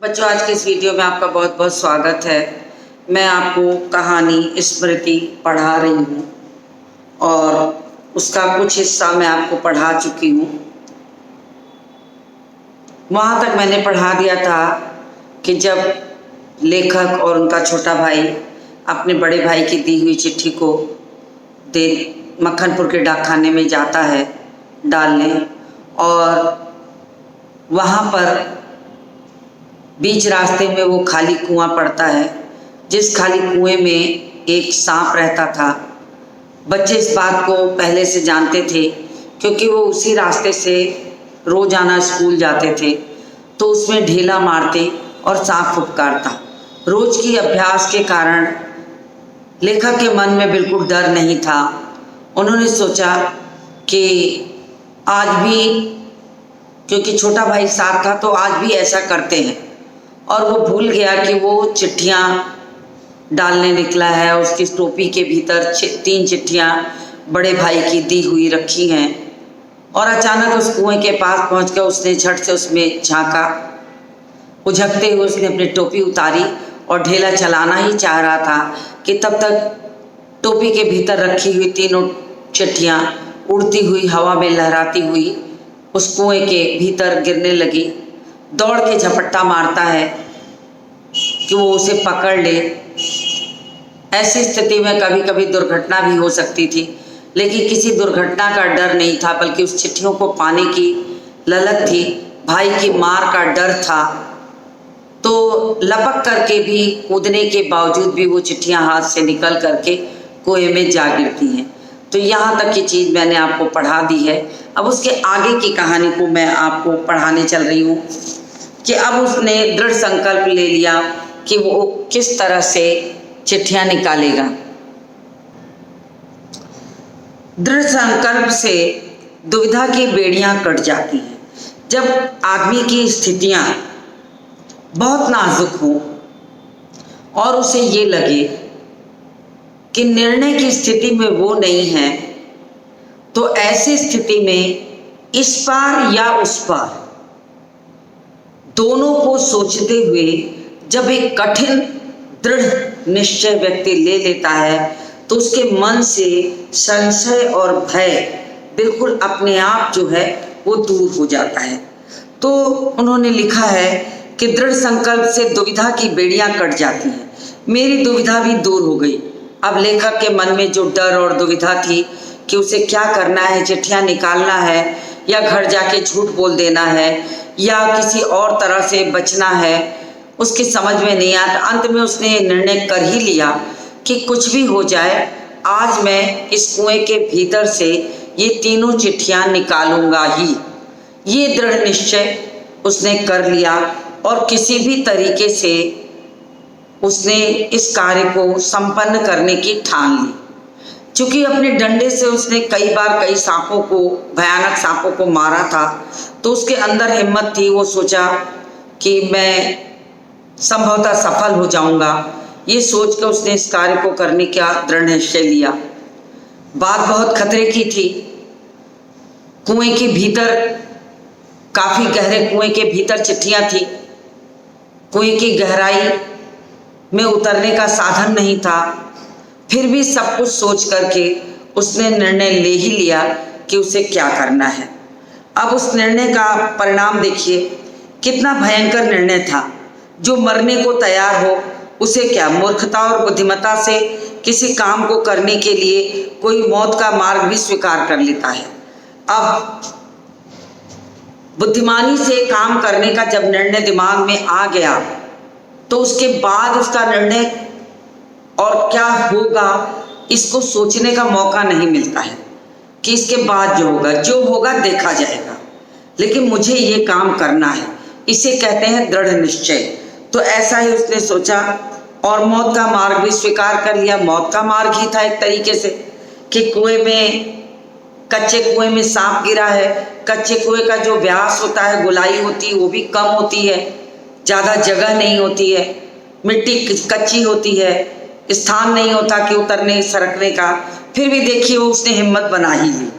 बच्चों, आज के इस वीडियो में आपका बहुत बहुत स्वागत है। मैं आपको कहानी स्मृति पढ़ा रही हूँ और उसका कुछ हिस्सा मैं आपको पढ़ा चुकी हूँ। वहाँ तक मैंने पढ़ा दिया था कि जब लेखक और उनका छोटा भाई अपने बड़े भाई की दी हुई चिट्ठी को मक्खनपुर के डाकखाने में जाता है डालने, और वहाँ पर बीच रास्ते में वो खाली कुआं पड़ता है, जिस खाली कुएं में एक सांप रहता था। बच्चे इस बात को पहले से जानते थे क्योंकि वो उसी रास्ते से रोजाना स्कूल जाते थे, तो उसमें ढेला मारते और सांप फुफकारता। रोज की अभ्यास के कारण लेखक के मन में बिल्कुल डर नहीं था। उन्होंने सोचा कि आज भी, क्योंकि छोटा भाई साथ था, तो आज भी ऐसा करते हैं। और वो भूल गया कि वो चिट्ठियाँ डालने निकला है। उसकी टोपी के भीतर 3 चिट्ठियाँ बड़े भाई की दी हुई रखी हैं। और अचानक उस कुएं के पास पहुंचकर उसने झट से उसमें झांका। उझकते हुए उसने अपनी टोपी उतारी और ढेला चलाना ही चाह रहा था कि तब तक टोपी के भीतर रखी हुई 3 चिट्ठियाँ उड़ती हुई हवा में लहराती हुई उस कुएं के भीतर गिरने लगी। दौड़ के झपट्टा मारता है कि वो उसे पकड़ ले। ऐसी स्थिति में कभी कभी दुर्घटना भी हो सकती थी, लेकिन किसी दुर्घटना का डर नहीं था, बल्कि उस चिट्ठियों को पाने की ललक थी। भाई की मार का डर था। तो लपक करके भी, कूदने के बावजूद भी वो चिट्ठियां हाथ से निकल करके कुएं में जा गिरती हैं। तो यहाँ तक की चीज़ मैंने आपको पढ़ा दी है। अब उसके आगे की कहानी को मैं आपको पढ़ाने चल रही हूँ कि अब उसने दृढ़ संकल्प ले लिया कि वो किस तरह से चिट्ठियां निकालेगा। दृढ़ संकल्प से दुविधा की बेड़ियां कट जाती हैं। जब आदमी की स्थितियां बहुत नाजुक हो और उसे ये लगे कि निर्णय की स्थिति में वो नहीं है, तो ऐसी स्थिति में इस पार या उस पार दोनों को सोचते हुए जब एक कठिन दृढ़ निश्चय व्यक्ति ले लेता है, तो उसके मन से संशय और भय बिल्कुल अपने आप जो है वो दूर हो जाता है। तो उन्होंने लिखा है कि दृढ़ संकल्प से दुविधा की बेड़ियां कट जाती हैं। मेरी दुविधा भी दूर हो गई। अब लेखक के मन में जो डर और दुविधा थी कि उसे क्या करना है, चिट्ठियां निकालना है या घर जाके झूठ बोल देना है या किसी और तरह से बचना है, उसकी समझ में नहीं आता। अंत में उसने निर्णय कर ही लिया कि कुछ भी हो जाए, आज मैं इस कुएं के भीतर से ये 3 चिट्ठियां निकालूंगा ही। ये दृढ़ निश्चय उसने कर लिया और किसी भी तरीके से उसने इस कार्य को संपन्न करने की ठान ली। चूंकि अपने डंडे से उसने कई बार कई सांपों को, भयानक सांपों को मारा था, तो उसके अंदर हिम्मत थी। वो सोचा कि मैं संभवतः सफल हो जाऊंगा। ये सोचकर उसने इस कार्य को करने का दृढ़ निश्चय लिया। बात बहुत खतरे की थी। कुएं के भीतर, काफी गहरे कुएं के भीतर चिट्ठियां थी। कुएं की गहराई में उतरने का साधन नहीं था। फिर भी सब कुछ सोच करके उसने निर्णय ले ही लिया कि उसे क्या करना है। अब उस निर्णय का परिणाम देखिए, कितना भयंकर निर्णय था। जो मरने को तैयार हो उसे क्या, मूर्खता और बुद्धिमत्ता से किसी काम को करने के लिए कोई मौत का मार्ग भी स्वीकार कर लेता है। अब बुद्धिमानी से काम करने का जब निर्णय दिमाग में आ गया, तो उसके बाद उसका निर्णय और क्या होगा इसको सोचने का मौका नहीं मिलता है कि इसके बाद जो होगा देखा जाएगा, लेकिन मुझे ये काम करना है। इसे कहते हैं दृढ़ निश्चय। तो ऐसा ही उसने सोचा और मौत का मार्ग भी स्वीकार कर लिया। मौत का मार्ग ही था एक तरीके से कि कुएं में, कच्चे कुएं में सांप गिरा है। कच्चे कुएं का जो व्यास होता है, गोलाई होती है, वो भी कम होती है, ज़्यादा जगह नहीं होती है, मिट्टी कच्ची होती है, स्थान नहीं होता कि उतरने सरकने का। फिर भी देखिए वो उसने हिम्मत बना ही ली।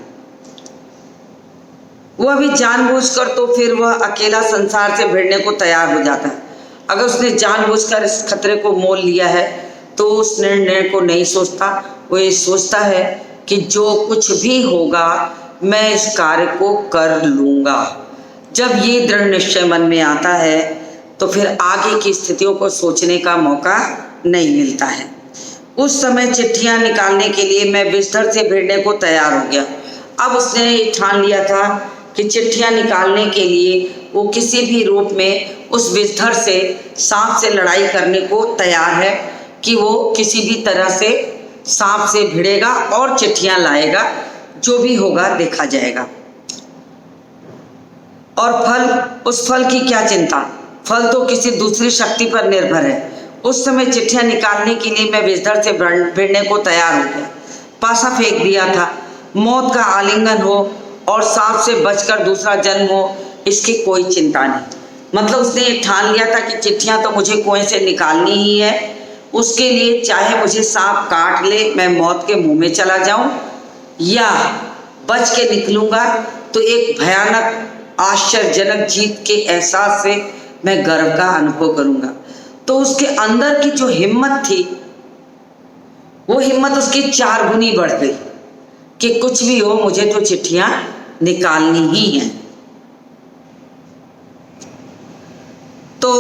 वह भी जानबूझकर, तो फिर वह अकेला संसार से भिड़ने को तैयार हो जाता है। अगर उसने जानबूझकर इस खतरे को मोल लिया है तो उस निर्णय को नहीं सोचता, वो ये सोचता है कि जो कुछ भी होगा मैं इस कार्य को कर लूँगा। जब ये दृढ़ निश्चय मन में आता है तो फिर आगे की स्थितियों को सोचने का मौका नहीं मिलता है। उस समय चिट्ठियाँ निकालने के लिए मैं बिस्तर से भिड़ने को तैयार हो गया। अब उसने ठान लिया था कि चिट्ठियाँ निकालने के लिए वो किसी भी रूप में उस बिस्तर से सांप से लड़ाई करने को तैयार है, कि वो किसी भी तरह से सांप से भिड़ेगा और चिट्ठियाँ लाएगा, जो भी होगा देखा जाएगा। और फल, उस फल की क्या चिंता, फल तो किसी दूसरी शक्ति पर निर्भर है। उस समय चिट्ठियाँ निकालने के लिए मैं बिस्तर से भिड़ने को तैयार हो गया। पासा फेंक दिया था, मौत का आलिंगन हो और सांप से बचकर दूसरा जन्म हो, इसकी कोई चिंता नहीं। मतलब उसने ये ठान लिया था कि चिट्ठियाँ तो मुझे कुएं से निकालनी ही है, उसके लिए चाहे मुझे सांप काट ले, मैं मौत के मुंह में चला जाऊं या बच के निकलूंगा तो एक भयानक आश्चर्यजनक जीत के एहसास से मैं गर्व का अनुभव करूंगा। तो उसके अंदर की जो हिम्मत थी, वो हिम्मत उसकी 4 गुनी बढ़ गई कि कुछ भी हो मुझे तो चिट्ठियां निकालनी ही हैं। तो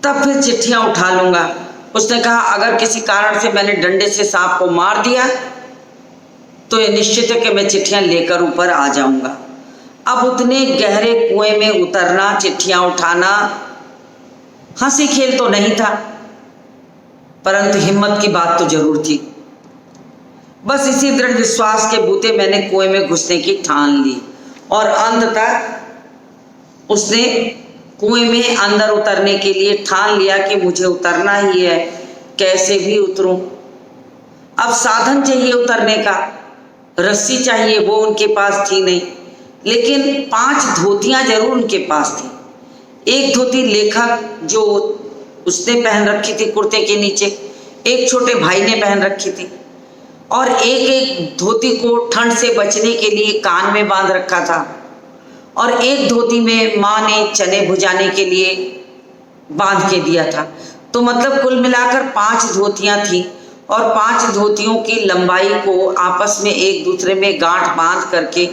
तब फिर चिट्ठियां उठा लूंगा। उसने कहा अगर किसी कारण से मैंने डंडे से सांप को मार दिया तो ये निश्चित है कि मैं चिट्ठियां लेकर ऊपर आ जाऊंगा। अब उतने गहरे कुएं में उतरना, चिट्ठियां उठाना हंसी खेल तो नहीं था, परंतु हिम्मत की बात तो जरूर थी। बस इसी दृढ़ विश्वास के बूते मैंने कुएं में घुसने की ठान ली और अंततः उसने कुएं में अंदर उतरने के लिए ठान लिया कि मुझे उतरना ही है, कैसे भी उतरूं। अब साधन चाहिए उतरने का, रस्सी चाहिए, वो उनके पास थी नहीं, लेकिन 5 धोतियां जरूर उनके पास थी। एक धोती लेखक जो उसने पहन रखी थी कुर्ते के नीचे, एक छोटे भाई ने पहन रखी थी, और एक धोती को ठंड से बचने के लिए कान में बांध रखा था, और एक धोती में माँ ने चने भुजाने के लिए बांध के दिया था। तो मतलब कुल मिलाकर 5 धोतियां थी, और 5 धोतियों की लंबाई को आपस में एक दूसरे में गांठ बांध करके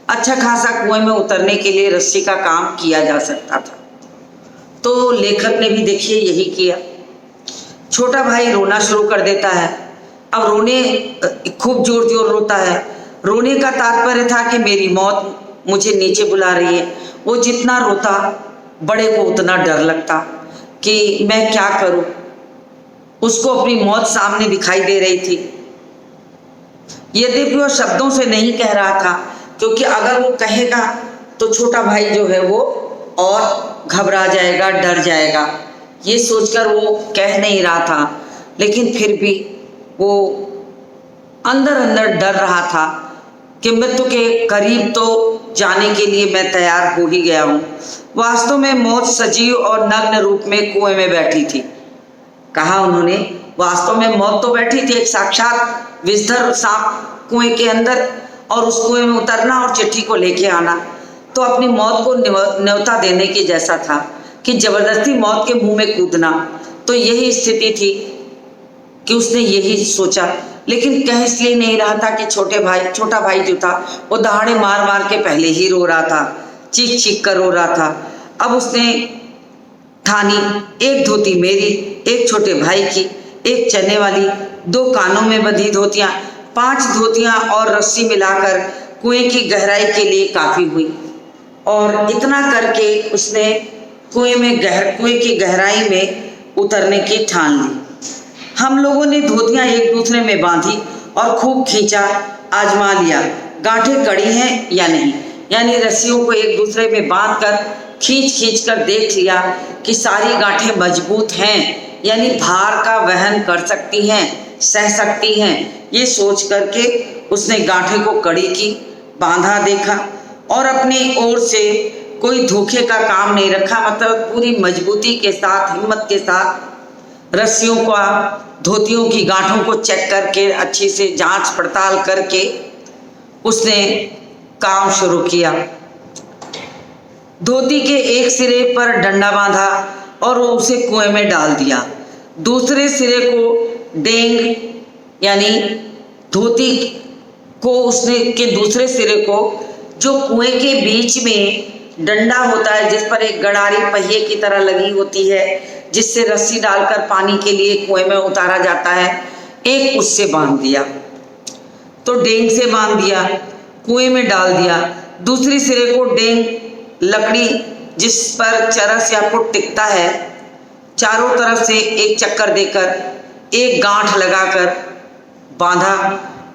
अच्छा खासा कुएं में उतरने के लिए रस्सी का काम किया जा सकता था। तो लेखक ने भी देखिए यही किया। छोटा भाई रोना शुरू कर देता है। अब रोने खूब जोर जोर रोता है। रोने का तात्पर्य था कि मेरी मौत मुझे नीचे बुला रही है। वो जितना रोता बड़े को उतना डर लगता कि मैं क्या करूं। उसको अपनी मौत सामने दिखाई दे रही थी। यद्यपि वो शब्दों से नहीं कह रहा था, क्योंकि अगर वो कहेगा तो छोटा भाई जो है वो और घबरा जाएगा, डर जाएगा, ये सोचकर वो कह नहीं रहा था। लेकिन फिर भी वो अंदर अंदर डर रहा था कि मृत्यु के करीब तो जाने के लिए मैं तैयार हो ही गया हूँ। वास्तव में मौत सजीव और नग्न रूप में कुएं में बैठी थी। कहा उन्होंने, वास्तव में मौत तो बैठी थी, एक साक्षात विषधर सांप कुएं के अंदर, और उस कुएं में उतरना और चिट्ठी को लेके आना तो अपनी मौत को न्योता देने के जैसा था कि जबरदस्ती मौत के मुंह में कूदना। तो यही स्थिति थी कि उसने यही सोचा। लेकिन कह इसलिए नहीं रहा था कि छोटा भाई जो था वो दहाड़े मार मार के पहले ही रो रहा था, चीख चीख कर रो रहा था। अब उसने ठानी, एक धोती मेरी, एक छोटे भाई की, एक चने वाली, 2 कानों में बंधी धोतियां, 5 धोतियां और रस्सी मिलाकर कुएं की गहराई के लिए काफी हुई। और इतना करके उसने कुएं की गहराई में उतरने की ठान ली। हम लोगों ने धोतियां एक दूसरे में बांधी और खूब खींचा, आजमा लिया गांठें कड़ी हैं या नहीं, यानी रस्सियों को एक दूसरे में बांधकर खींच कर देख लिया कि सारी गांठें मजबूत हैं, यानी भार का वहन कर सकती हैं, सह सकती हैं। ये सोच करके उसने गांठें को कड़ी की, बांधा देखा और अपनी ओर से कोई धोखे का काम नहीं रखा। मतलब पूरी मजबूती के साथ, हिम्मत के साथ रस्सियों का, धोतियों की गांठों को चेक करके, अच्छी से जांच पड़ताल करके उसने काम शुरू किया। धोती के एक सिरे पर डंडा बांधा और वो उसे कुएं में डाल दिया। दूसरे सिरे को डेंग यानी धोती को उसने के दूसरे सिरे को जो कुएं के बीच में डंडा होता है जिस पर एक गड़ारी पहिए की तरह लगी होती है जिससे रस्सी डालकर पानी के लिए कुएं में उतारा जाता है, एक उससे बांध दिया। तो डेंग से बांध दिया, कुएं में डाल दिया। दूसरी सिरे को डेंग लकड़ी जिस पर चरस या पुट टिकता है चारों तरफ से एक चक्कर देकर एक गांठ लगाकर बांधा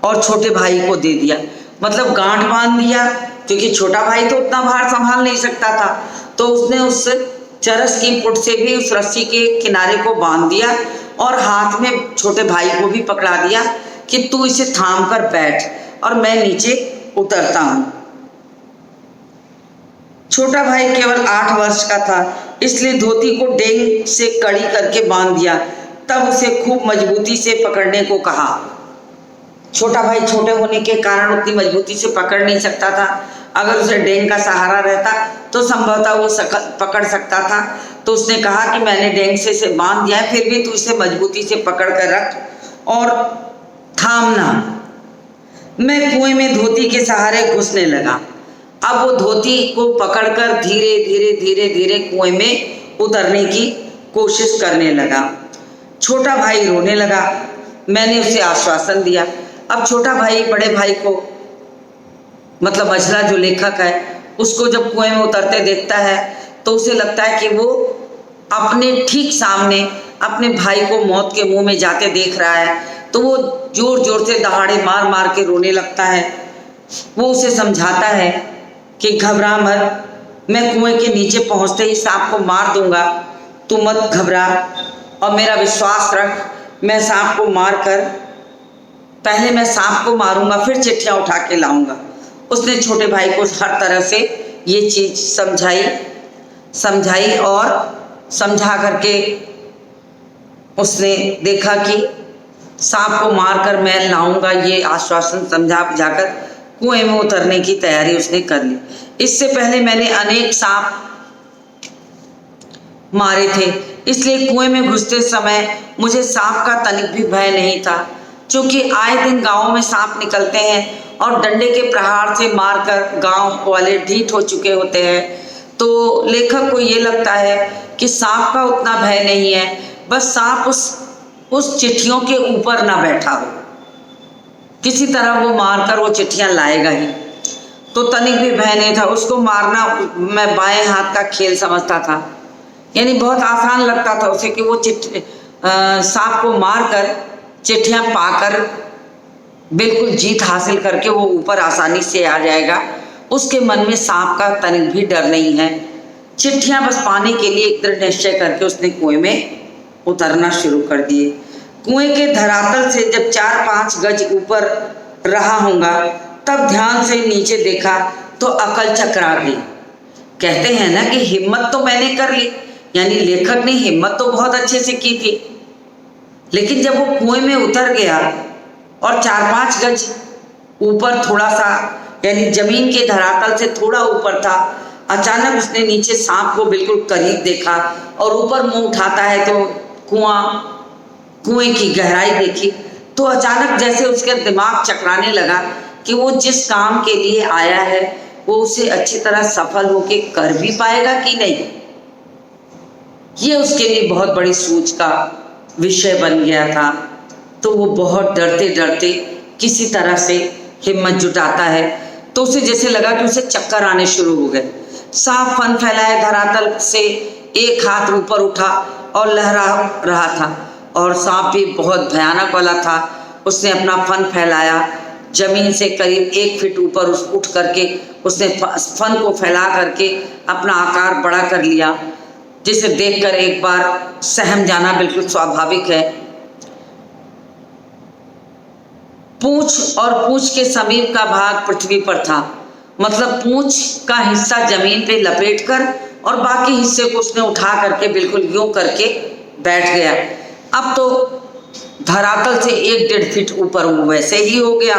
और छोटे भाई को दे दिया। मतलब गांठ बांध दिया क्योंकि छोटा भाई तो उतना भार संभाल नहीं सकता था, तो उसने उस चरस की पुट से भी उस रस्सी के किनारे को बांध दिया और हाथ में छोटे भाई को भी पकड़ा दिया कि तू इसे थाम कर बैठ और मैं नीचे उतरता हूँ। छोटा भाई केवल 8 वर्ष का था, इसलिए धोती को डेंग से कड़ी करके बांध दिया। तब उसे खूब मजबूती से पकड़ने को कहा। छोटा भाई छोटे होने के कारण उतनी मजबूती से पकड़ नहीं सकता था। अगर उसे डेंग का सहारा रहता तो संभवतः वो पकड़ सकता था। तो उसने कहा कि मैंने डेंग से इसे बांध दिया है, फिर भी तू इसे मजबूती से पकड़ कर रख और थामना। मैं कुएं में धोती के सहारे घुसने लगा। अब वो धोती को पकड़कर धीरे धीरे धीरे धीरे कुएं में उतरने की कोशिश करने लगा। छोटा भाई रोने लगा। मैंने उसे आश्वासन दिया। अब छोटा भाई बड़े भाई को, मतलब मझला जो लेखक है, उसको जब कुएं में उतरते देखता है तो उसे लगता है कि वो अपने ठीक सामने अपने भाई को मौत के मुंह में जाते देख रहा है, तो वो जोर जोर से दहाड़े मार मार के रोने लगता है। वो उसे समझाता है कि घबरा मत, मैं कुएं के नीचे पहुंचते ही सांप को मार दूंगा, तू मत घबरा और मेरा विश्वास रख। मैं सांप को मार कर, पहले मैं सांप को मारूंगा फिर चिट्ठियां उठा के लाऊंगा। उसने छोटे भाई को हर तरह से ये चीज समझाई और समझा करके उसने देखा कि सांप को मारकर मैं लाऊंगा, ये आश्वासन समझा बुझाकर कुएं में उतरने की तैयारी उसने कर ली। इससे पहले मैंने अनेक सांप मारे थे, इसलिए कुएं में घुसते समय मुझे सांप का तनिक भी भय नहीं था। क्योंकि आए दिन गांव में सांप निकलते हैं और डंडे के प्रहार से मारकर गांव वाले ढीठ हो चुके होते हैं, तो लेखक को ये लगता है कि सांप का उतना भय नहीं है, बस सांप उस चिट्ठियों के ऊपर ना बैठा हो, किसी तरह वो मारकर वो चिट्ठियां लाएगा ही। तो तनिक भी भय नहीं था। उसको मारना मैं बाएं हाथ का खेल समझता था, यानी बहुत आसान लगता था उसे कि वो सांप को मारकर चिट्ठियां पाकर बिल्कुल जीत हासिल करके वो ऊपर आसानी से आ जाएगा। उसके मन में सांप का तनिक भी डर नहीं है। चिट्ठियां बस पाने के लिए एक दृढ़ निश्चय करके उसने कुएं में उतरना शुरू कर दिए। कुएं के धरातल से जब 4-5 गज ऊपर रहा होगा तब ध्यान से नीचे देखा तो अकल चकरा गई। कहते हैं ना कि हिम्मत तो मैंने कर ली, यानी लेखक ने हिम्मत तो बहुत अच्छे से की थी, लेकिन जब वो कुएं में उतर गया और 4-5 गज ऊपर थोड़ा सा, यानी जमीन के धरातल से थोड़ा ऊपर था, अचानक उसने नीचे सांप को बिल्कुल करीब देखा और ऊपर मुंह उठाता है तो कुएं की गहराई देखी। तो अचानक जैसे उसके दिमाग चकराने लगा कि वो जिस काम के लिए आया है वो उसे अच्छी तरह सफल होके कर भी पाएगा कि नहीं। ये उसके लिए बहुत बड़ी सोच का विषय बन गया था। तो वो बहुत डरते डरते किसी तरह से हिम्मत जुटाता है, तो उसे जैसे लगा कि उसे चक्कर आने शुरू हो गए। सांप फन फैलाए धरातल से एक हाथ ऊपर उठा और लहरा रहा था, और सांप भी बहुत भयानक वाला था। उसने अपना फन फैलाया, जमीन से करीब 1 फीट ऊपर उठ करके उसने फन को फैला करके अपना आकार बड़ा कर लिया, जिसे देखकर एक बार सहम जाना बिल्कुल स्वाभाविक है। पूंछ और पूंछ के समीप का भाग पृथ्वी पर था, मतलब पूंछ का हिस्सा जमीन पे लपेटकर और बाकी हिस्से को उसने उठा करके बिल्कुल यूं करके बैठ गया। अब तो धरातल से 1-1.5 फीट ऊपर वो वैसे ही हो गया।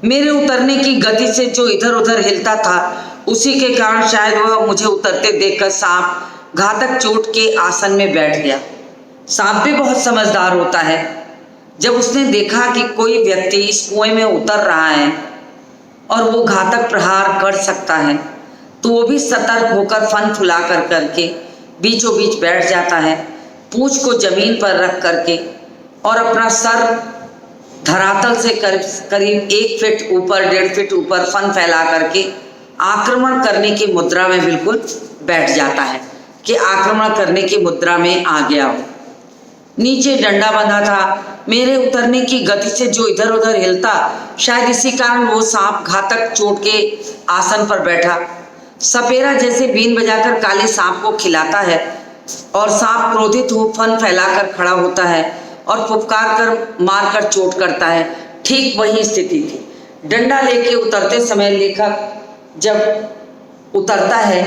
मेरे उतरने की गति से जो इधर उधर हिलता था उसी के कारण शायद वह मुझे उतरते देखकर सांप घातक चोट के आसन में बैठ गया। सांप भी बहुत समझदार होता है। जब उसने देखा कि कोई व्यक्ति इस कुएं में उतर रहा है और वो घातक प्रहार कर सकता है, तो वो भी सतर्क होकर फन फुला कर करके बीचों बीच बैठ जाता है, पूंछ को जमीन पर रख करके और अपना सर धरातल से करीब 1 फीट ऊपर 1.5 फीट ऊपर फन फैला करके आक्रमण करने की मुद्रा में बिल्कुल बैठ जाता है कि आक्रमण करने की मुद्रा में आ गया हो। नीचे डंडा बंधा था। मेरे उतरने की गति से जो इधर उधर हिलता, शायद इसी कारण वो सांप घातक चोट के आसन पर बैठा। सपेरा जैसे बीन बजाकर काले सांप को खिलाता है और सांप क्रोधित हो फन फैलाकर खड़ा होता है और फुफकार कर मार कर चोट करता है। ठीक वही स्थिति थी। डंडा लेके उतरते समय लेखक जब उतरता है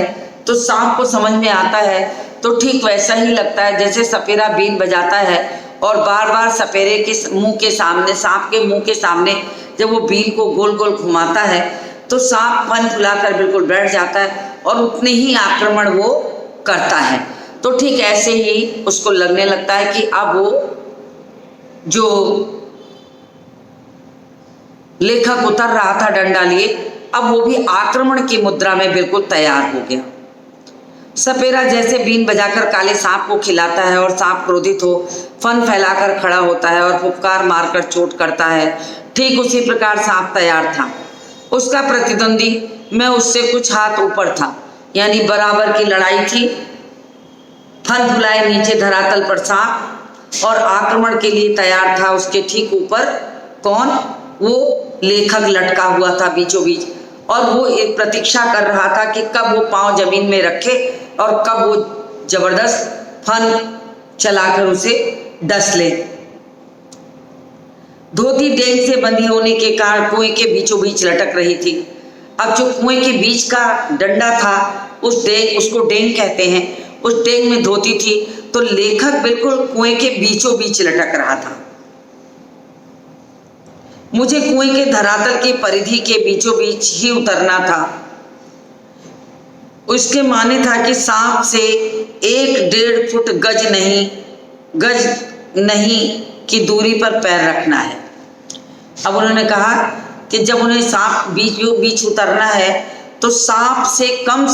तो सांप को समझ में आता है, तो ठीक वैसा ही लगता है जैसे सपेरा बीन बजाता है और बार बार सपेरे के मुंह के सामने, सांप के मुंह के सामने जब वो बीन को गोल गोल घुमाता है तो सांप फन फुलाकर बिल्कुल बैठ जाता है और उतने ही आक्रमण वो करता है। तो ठीक ऐसे ही उसको लगने लगता है कि अब वो जो लेखक उतर रहा था डंडा लिए, अब वो भी आक्रमण की मुद्रा में बिल्कुल तैयार हो गया। सपेरा जैसे बीन बजाकर काले सांप को खिलाता है और सांप क्रोधित हो फन फैलाकर खड़ा होता है और फुफकार मारकर चोट करता है, ठीक उसी प्रकार सांप तैयार था। उसका प्रतिद्वंदी मैं उससे कुछ हाथ ऊपर था, यानी बराबर की लड़ाई थी। फन फुलाए नीचे धरातल पर सांप और आक्रमण के लिए तैयार था। उसके ठीक ऊपर कौन? वो लेखक लटका हुआ था बीचों बीच, और वो एक प्रतीक्षा कर रहा था कि कब वो पांव जमीन में रखे और कब वो जबरदस्त फन चलाकर उसे डस ले। धोती डेंग से बंधी होने के कारण कुएं के बीचों बीच लटक रही थी। अब जो कुएं के बीच का डंडा था, उस डेंग, उसको डेंग कहते हैं, उस डेंग में धोती थी, तो लेखक बिल्कुल कुएं के बीचों बीच लटक रहा था। मुझे कुएं के धरातल की परिधि के बीचों बीच ही उतरना था। उसके माने था कि सांप से 1-1.5 फुट गज नहीं की दूरी पर पैर रखना है। अब उन्होंने कहा कि जब उन्हें सांप बीच उतरना है तो सांप से कम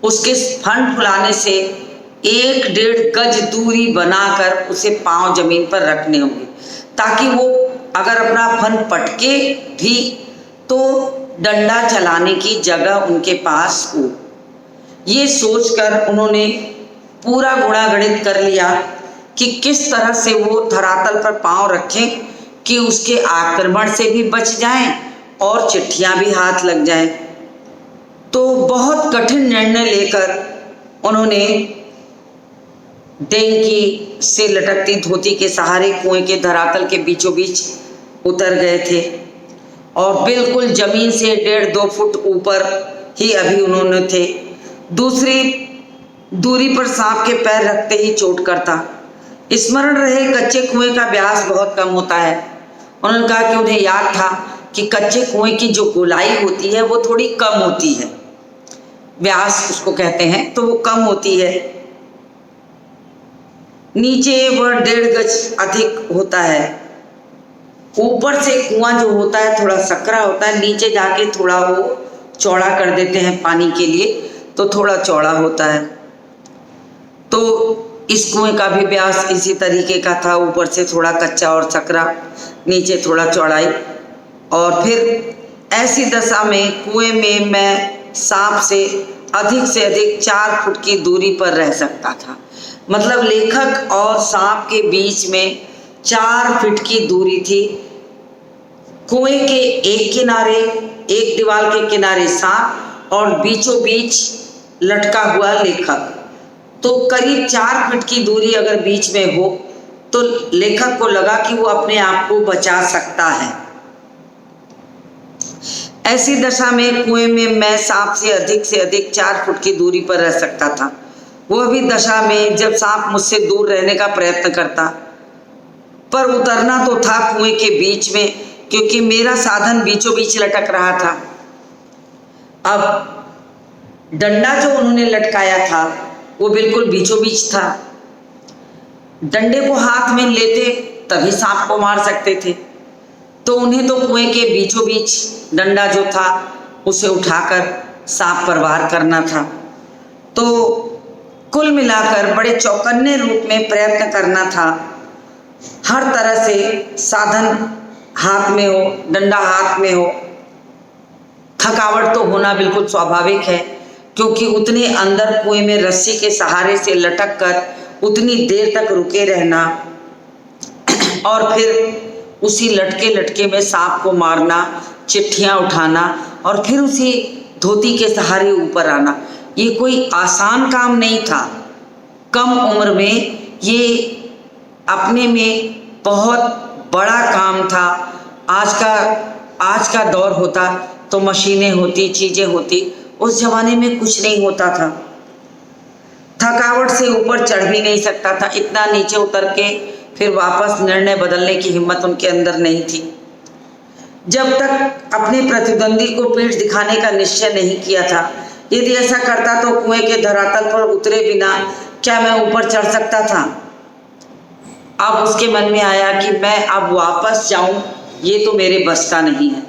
उसके फन फुलाने से 1-1.5 गज दूरी बनाकर उसे पांव जमीन पर रखने होंगे, ताकि वो अगर अपना फन पटके भी तो डंडा चलाने की जगह उनके पास हो। ये सोचकर उन्होंने पूरा गुणागणित कर लिया कि किस तरह से वो धरातल पर पांव रखें कि उसके आक्रमण से भी बच जाएं और चिट्ठियां भी हाथ लग जाएं। तो बहुत कठिन निर्णय लेकर उन्होंने डेंग की से लटकती धोती के सहारे कुएं के धरातल के बीचों बीच उतर गए थे और बिल्कुल जमीन से 1.5-2 फुट ऊपर ही अभी उन्होंने थे। दूसरी दूरी पर सांप के पैर रखते ही चोट करता। स्मरण रहे कच्चे कुएं का व्यास बहुत कम होता है। उन्होंने कहा कि उन्हें याद था कि कच्चे कुएं की जो गोलाई होती है वो थोड़ी कम होती है, व्यास उसको कहते हैं, तो वो कम होती है। नीचे वह 1.5 गज अधिक होता है। ऊपर से कुआं जो होता है थोड़ा सकरा होता है, नीचे जाके थोड़ा वो चौड़ा कर देते हैं पानी के लिए, तो थोड़ा चौड़ा होता है। तो इस कुएं का भी व्यास इसी तरीके का था, ऊपर से थोड़ा कच्चा और सकरा, नीचे थोड़ा चौड़ाई। और फिर ऐसी दशा में कुएं में मैं सांप से अधिक 4 फुट की दूरी पर रह सकता था। मतलब लेखक और सांप के बीच में 4 फीट की दूरी थी। कुएं के एक किनारे, एक दीवार के किनारे सांप और बीचों बीच लटका हुआ लेखक। तो करीब 4 फीट की दूरी अगर बीच में हो तो लेखक को लगा कि वो अपने आप को बचा सकता है। ऐसी दशा में कुएं में मैं सांप से अधिक 4 फुट की दूरी पर रह सकता था। वह भी दशा में जब सांप मुझसे दूर रहने का प्रयत्न करता, पर उतरना तो था कुएं के बीच में, क्योंकि मेरा साधन बीचों बीच लटक रहा था। अब डंडा जो उन्होंने लटकाया था वो बिल्कुल बीचों बीच था। डंडे को हाथ में लेते तभी सांप को मार सकते थे, तो उन्हें तो कुएं के बीचों बीच डंडा जो था उसे उठाकर सांप पर वार करना था। तो कुल मिलाकर बड़े चौकन्ने रूप में प्रयत्न करना था। हर तरह से साधन हाथ में हो, डंडा हाथ में हो। थकावट तो होना बिल्कुल स्वाभाविक है, क्योंकि उतने अंदर कुएं में रस्सी के सहारे से लटक कर उतनी देर तक रुके रहना और फिर उसी लटके लटके में सांप को मारना, चिट्ठियाँ उठाना और फिर उसी धोती के सहारे ऊपर आना, ये कोई आसान काम नहीं था। कम उम्र में ये अपने में बहुत बड़ा काम था। आज का दौर होता तो मशीनें होती, चीज़ें होती, उस जमाने में कुछ नहीं होता था। थकावट से ऊपर चढ़ भी नहीं सकता था, इतना नीचे उतर के फिर वापस निर्णय बदलने की हिम्मत उनके अंदर नहीं थी। जब तक अपने प्रतिद्वंदी को पीठ दिखाने का निश्चय नहीं किया था, यदि ऐसा करता तो कुएं के धरातल पर उतरे बिना क्या मैं ऊपर चढ़ सकता था। अब उसके मन में आया कि मैं अब वापस जाऊं, ये तो मेरे बस का नहीं है,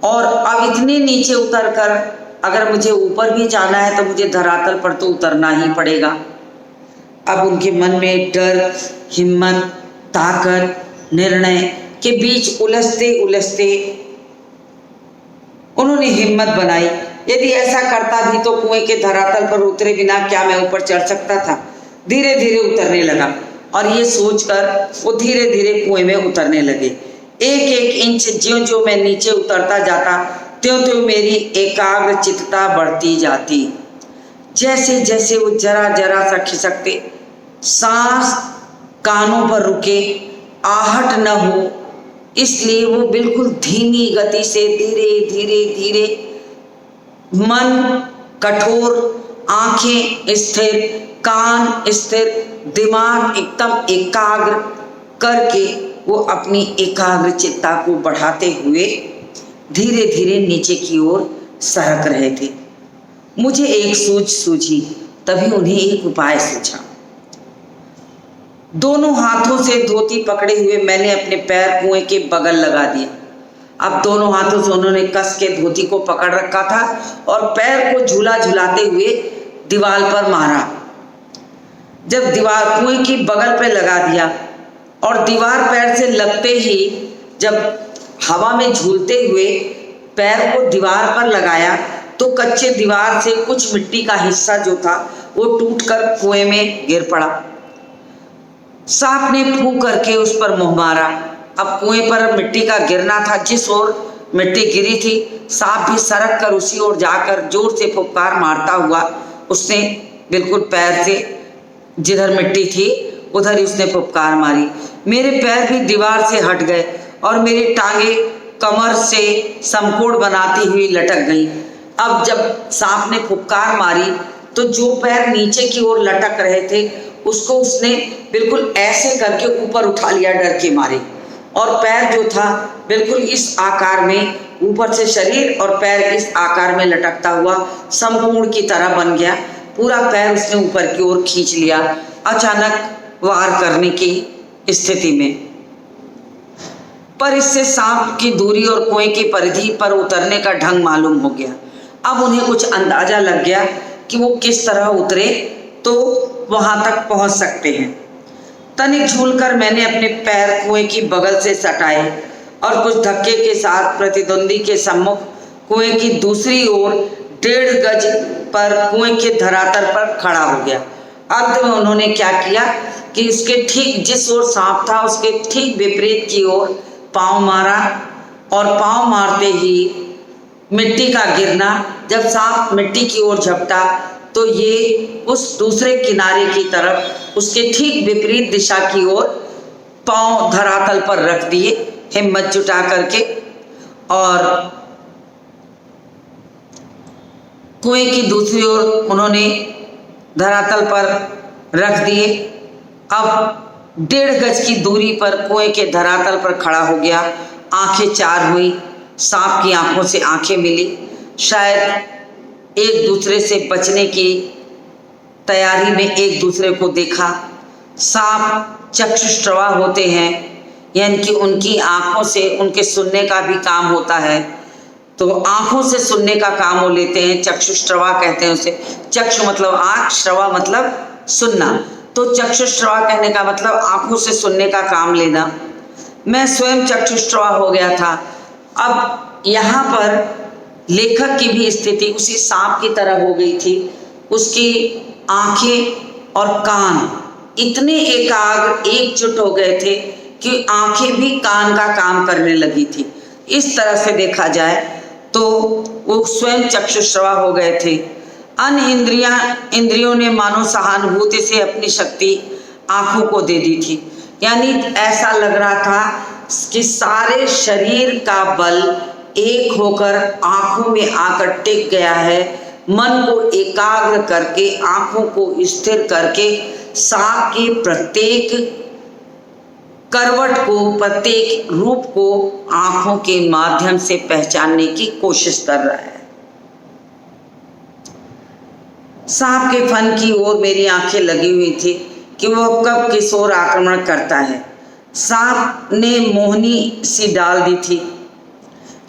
और अब इतने नीचे उतर कर अगर मुझे ऊपर भी जाना है तो मुझे धरातल पर तो उतरना ही पड़ेगा। अब उनके मन में डर, हिम्मत, ताकत, निर्णय के बीच उलझते उलझते उन्होंने हिम्मत बनाई, यदि ऐसा करता भी तो कुएं के धरातल पर उतरे बिना क्या मैं ऊपर चढ़ सकता था। धीरे धीरे उतरने लगा और ये सोचकर वो धीरे धीरे कुएं में उतरने लगे। एक एक इंच ज्यों ज्यों मैं नीचे उतरता जाता त्यों त्यों मेरी एकाग्र चित्तता बढ़ती जाती। जैसे जैसे वो जरा जरा सा खिसकते, सांस कानों पर रुके, आहट न हो, इसलिए वो बिल्कुल धीमी गति से धीरे धीरे धीरे, मन कठोर, आंखें स्थिर, कान स्थिर, दिमाग एकदम एकाग्र करके वो अपनी एकाग्र चित्ता को बढ़ाते हुए धीरे धीरे नीचे की ओर सरक रहे थे। मुझे एक सूझ सूझी, तभी उन्हें एक उपाय सूझा। दोनों हाथों से धोती पकड़े हुए मैंने अपने पैर कुएं के बगल लगा दिया। अब दोनों हाथों से उन्होंने कस के धोती को पकड़ रखा था और पैर को झूला झुलाते हुए दीवार पर मारा। जब दीवार कुएं की बगल पे लगा दिया और दीवार पैर से लगते ही जब हवा में झूलते हुए पैर को दीवार पर लगाया तो कच्चे दीवार से कुछ मिट्टी का हिस्सा जो था वो टूटकर कुएं में गिर पड़ा। सांप ने फूंक करके उस पर मुंह मारा। अब कुएं पर मिट्टी का गिरना था, जिस ओर मिट्टी गिरी थी सांप भी सरक कर उसी ओर जाकर जोर से फुफकार मारता हुआ उसने बिल्कुल पैर से जिधर मिट्टी थी उधर ही उसने फुफकार मारी। मेरे पैर भी दीवार से हट गए और मेरी टांगे कमर से समकोण बनाती हुई लटक गई। अब जब सांप ने फुफकार मारी तो जो पैर नीचे की ओर लटक रहे थे उसको उसने बिल्कुल ऐसे करके ऊपर उठा लिया डर के मारे, और पैर जो था बिल्कुल इस आकार में, ऊपर से शरीर और पैर इस आकार में लटकता हुआ समकोण की तरह बन गया। पूरा पैर उसने ऊपर की ओर खींच लिया अचानक वार करने की स्थिति में। पर इससे सांप की दूरी और कुएं की परिधि पर उतरने का ढंग मालूम हो गया। अब उन्हें कुछ अंदाजा लग गया कि वो किस तरह उतरे तो वहां तक पहुंच सकते हैं। तनिक झूलकर मैंने अपने पैर कुएं की बगल से सटाए और कुछ धक्के के साथ प्रतिद्वंदी के सम्मुख कुएं की दूसरी ओर 1.5 गज पर कुएं के धरातल पर खड़ा हो गया। अंत में उन्होंने क्या किया कि उसके ठीक जिस ओर सांप था उसके ठीक विपरीत की ओर पांव मारा, और पांव मारते ही मिट्टी का गिरना, जब सांप मिट्टी की ओर झपटा तो ये उस दूसरे किनारे की तरफ उसके ठीक विपरीत दिशा की ओर पांव धरातल पर रख दिए हिम्मत जुटा करके, और कुएं की दूसरी ओर उन्होंने धरातल पर रख दिए। अब 1.5 गज की दूरी पर कुएं के धरातल पर खड़ा हो गया। आंखें चार हुई, सांप की आंखों से आंखें मिली। शायद एक दूसरे से बचने की तैयारी में एक दूसरे को देखा। सांप चक्षुश्रवा होते हैं, यानी कि उनकी आंखों से उनके सुनने का भी काम होता है, तो आंखों से सुनने का काम वो लेते हैं, चक्षुश्रवा कहते हैं उसे। चक्षु मतलब आंख, श्रवा मतलब सुनना, तो चक्षुश्रवा कहने का मतलब आंखों से सुनने का काम लेना। मैं स्वयं चक्षुश्रवा हो गया था। अब यहाँ पर लेखक की भी स्थिति उसी सांप की तरह हो गई थी। उसकी आंखें और कान इतने एकाग्र एकजुट हो गए थे कि आंखें भी कान का काम करने लगी थी। इस तरह से देखा जाए तो वो स्वयं चक्षुश्रवा हो गए थे। अन्य इंद्रियों ने मानो सहानुभूति से अपनी शक्ति आंखों को दे दी थी। यानी ऐसा लग रहा था कि सारे शरीर का बल एक होकर आंखों में आकर टिक गया है। मन को एकाग्र करके, आंखों को स्थिर करके सांप के प्रत्येक करवट को, प्रत्येक रूप को आंखों के माध्यम से पहचानने की कोशिश कर रहा है। सांप के फन की ओर मेरी आंखें लगी हुई थी कि वह कब किस ओर आक्रमण करता है। सांप ने मोहनी सी डाल दी थी,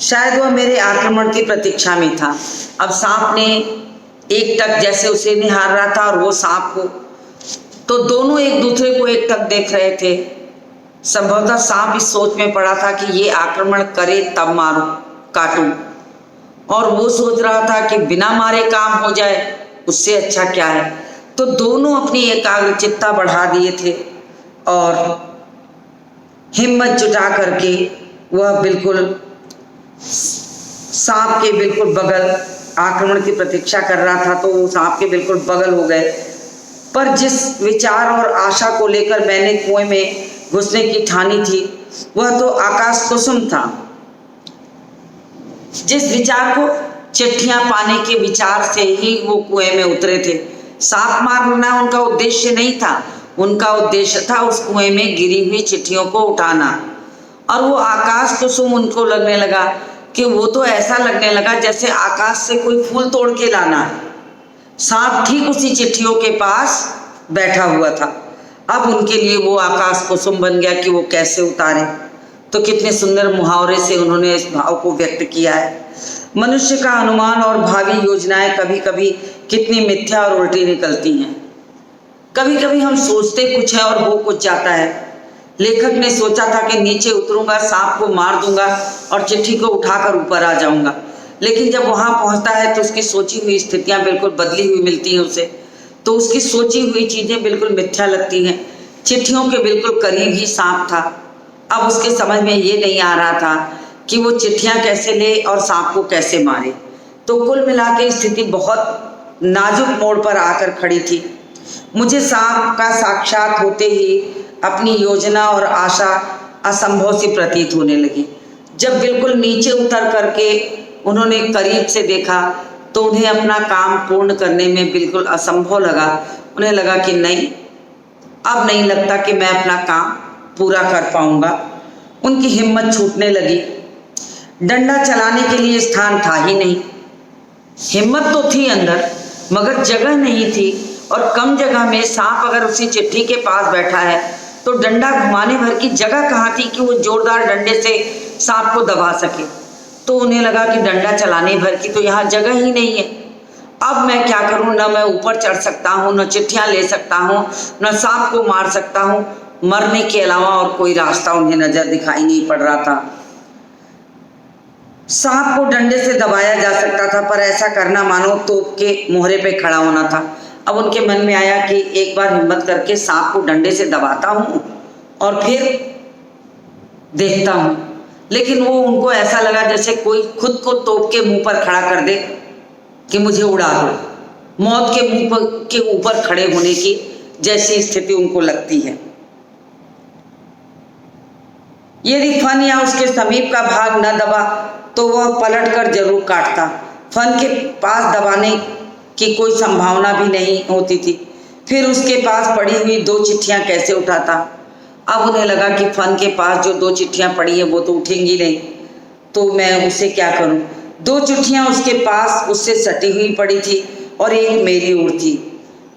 शायद वह मेरे आक्रमण की प्रतीक्षा में था। अब सांप ने एक टक जैसे उसे निहार रहा था और वो सांप को, तो दोनों एक दूसरे को एक टक देख रहे थे। संभवतः सांप इस सोच में पड़ा था कि ये आक्रमण करे तब मारूं, काटूं, और वो सोच रहा था कि बिना मारे काम हो जाए, उससे अच्छा क्या है। तो दोनों अपनी एकाग्रचित्ता बढ़ा दिए थे और हिम्मत जुटा करके वह बिल्कुल सांप के बिल्कुल बगल आक्रमण की प्रतीक्षा कर रहा था। तो वो सांप के बिल्कुल बगल हो गए। पर जिस विचार और आशा को लेकर मैंने कुएं में घुसने की ठानी थी, वह तो आकाश कुसुम था। जिस विचार को, चिट्ठियां पाने के विचार से ही वो कुएं में उतरे थे। सांप मारना उनका उद्देश्य नहीं था, उनका उद्देश्य था उस कुएं में गिरी हुई चिट्ठियों को उठाना। और वो आकाश कुसुम उनको लगने लगा कि वो तो ऐसा लगने लगा जैसे आकाश से कोई फूल तोड़ के लाना है। सांप ठीक उसी चिट्ठियों के पास बैठा हुआ था। अब उनके लिए वो आकाश कुसुम बन गया कि वो कैसे उतारे। तो कितने सुंदर मुहावरे से उन्होंने इस भाव को व्यक्त किया है। मनुष्य का अनुमान और भावी योजनाएं कभी कभी कितनी मिथ्या और उल्टी निकलती हैं। कभी कभी हम सोचते कुछ है और हो कुछ जाता है। लेखक ने सोचा था कि नीचे उतरूंगा, सांप को मार दूंगा और चिट्ठी को उठाकर ऊपर आ जाऊंगा, लेकिन जब वहां पहुंचता है तो उसकी सोची हुई स्थितियां बिल्कुल बदली हुई मिलती हैं उसे। तो उसकी सोची हुई चीजें बिल्कुल मिथ्या लगती हैं। चिट्ठियों के बिल्कुल करीब ही सांप था। अब उसके समझ में ये नहीं आ रहा था कि वो चिट्ठियां कैसे ले और सांप को कैसे मारे। तो कुल मिला के स्थिति बहुत नाजुक मोड़ पर आकर खड़ी थी। मुझे सांप का साक्षात होते ही अपनी योजना और आशा असंभव सी प्रतीत होने लगी। जब बिल्कुल नीचे उतर करके उन्होंने करीब से देखा तो उन्हें अपना काम पूर्ण करने में बिल्कुल असंभव लगा। उन्हें लगा कि नहीं, अब नहीं लगता कि मैं अपना काम पूरा कर पाऊंगा। उनकी हिम्मत छूटने लगी। डंडा चलाने के लिए स्थान था ही नहीं। हिम्मत तो थी अंदर, मगर जगह नहीं थी। और कम जगह में सांप अगर उसी चिट्ठी के पास बैठा है तो डंडा घुमाने भर की जगह कहाँ थी कि वो जोरदार डंडे से सांप को दबा सके। तो उन्हें लगा कि डंडा चलाने भर की तो यहाँ जगह ही नहीं है। अब मैं क्या करूँ? न मैं ऊपर चढ़ सकता हूँ, न चिट्ठियाँ ले सकता हूँ, न सांप को मार सकता हूँ। मरने के अलावा और कोई रास्ता उन्हें नजर दिखाई नहीं पड़ रहा था। सांप को डंडे से दबाया जा सकता था, पर ऐसा करना मानो तोप के मोहरे पे खड़ा होना था। अब उनके मन में आया कि एक बार हिम्मत करके सांप को डंडे से दबाता हूँ और फिर देखता हूँ। लेकिन वो उनको ऐसा लगा जैसे कोई खुद को तोप के मुंह पर खड़ा कर दे कि मुझे उड़ा दो। मौत के मुंह के ऊपर खड़े होने की जैसी स्थिति उनको लगती है। यदि फन या उसके समीप का भाग न दबा तो वह पलट कर जरूर काटता। फन के पास दबाने की कोई संभावना भी नहीं होती थी। फिर उसके पास पड़ी हुई 2 चिट्ठियां कैसे उठाता? अब उन्हें लगा कि फन के पास जो 2 चिट्ठियां पड़ी हैं वो तो उठेंगी नहीं, तो मैं उसे क्या करूं? 2 चिट्ठियां उसके पास उससे सटी हुई पड़ी थी और एक मेरी ओर थी।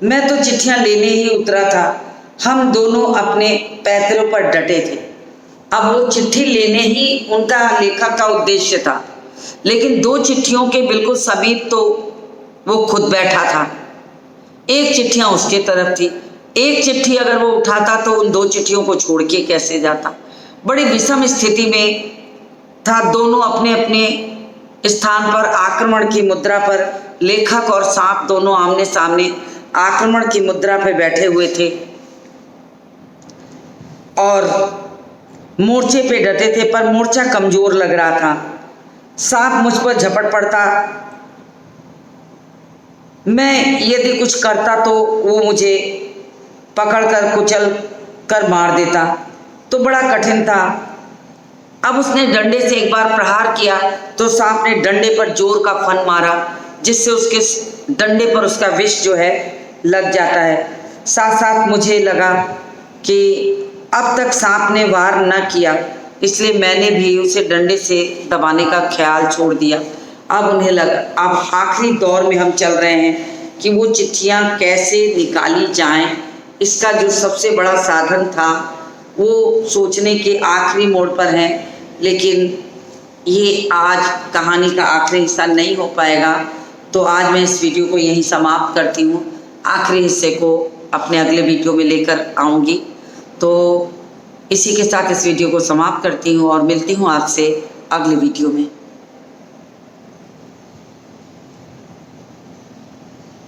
मैं तो चिट्ठियां लेने ही उतरा था। हम दोनों अपने पैतरों पर डटे थे। अब वो चिट्ठी लेने ही उनका लेखक का उद्देश्य था, लेकिन 2 चिट्ठियों के बिल्कुल समीप तो वो खुद बैठा था। एक चिट्ठियां उसके तरफ थी। एक चिट्ठी अगर वो उठाता तो उन 2 चिट्ठियों को छोड़ के कैसे जाता। बड़ी विषम स्थिति में था। दोनों अपने अपने स्थान पर आक्रमण की मुद्रा पर, लेखक और सांप दोनों आमने सामने आक्रमण की मुद्रा पर बैठे हुए थे और मोर्चे पे डटे थे, पर मोर्चा कमजोर लग रहा था। सांप मुझ पर झपट पड़ता, मैं यदि कुछ करता तो वो मुझे पकड़कर कुचल कर मार देता, तो बड़ा कठिन था। अब उसने डंडे से एक बार प्रहार किया तो सांप ने डंडे पर जोर का फन मारा, जिससे उसके डंडे पर उसका विष जो है लग जाता है। साथ साथ मुझे लगा कि अब तक सांप ने वार न किया, इसलिए मैंने भी उसे डंडे से दबाने का ख्याल छोड़ दिया। अब उन्हें लगा, अब आखिरी दौर में हम चल रहे हैं कि वो चिट्ठियाँ कैसे निकाली जाएं। इसका जो सबसे बड़ा साधन था वो सोचने के आखिरी मोड़ पर हैं, लेकिन ये आज कहानी का आखिरी हिस्सा नहीं हो पाएगा। तो आज मैं इस वीडियो को यहीं समाप्त करती हूँ। आखिरी हिस्से को अपने अगले वीडियो में लेकर आऊँगी। तो इसी के साथ इस वीडियो को समाप्त करती हूँ और मिलती हूँ आपसे अगले वीडियो में।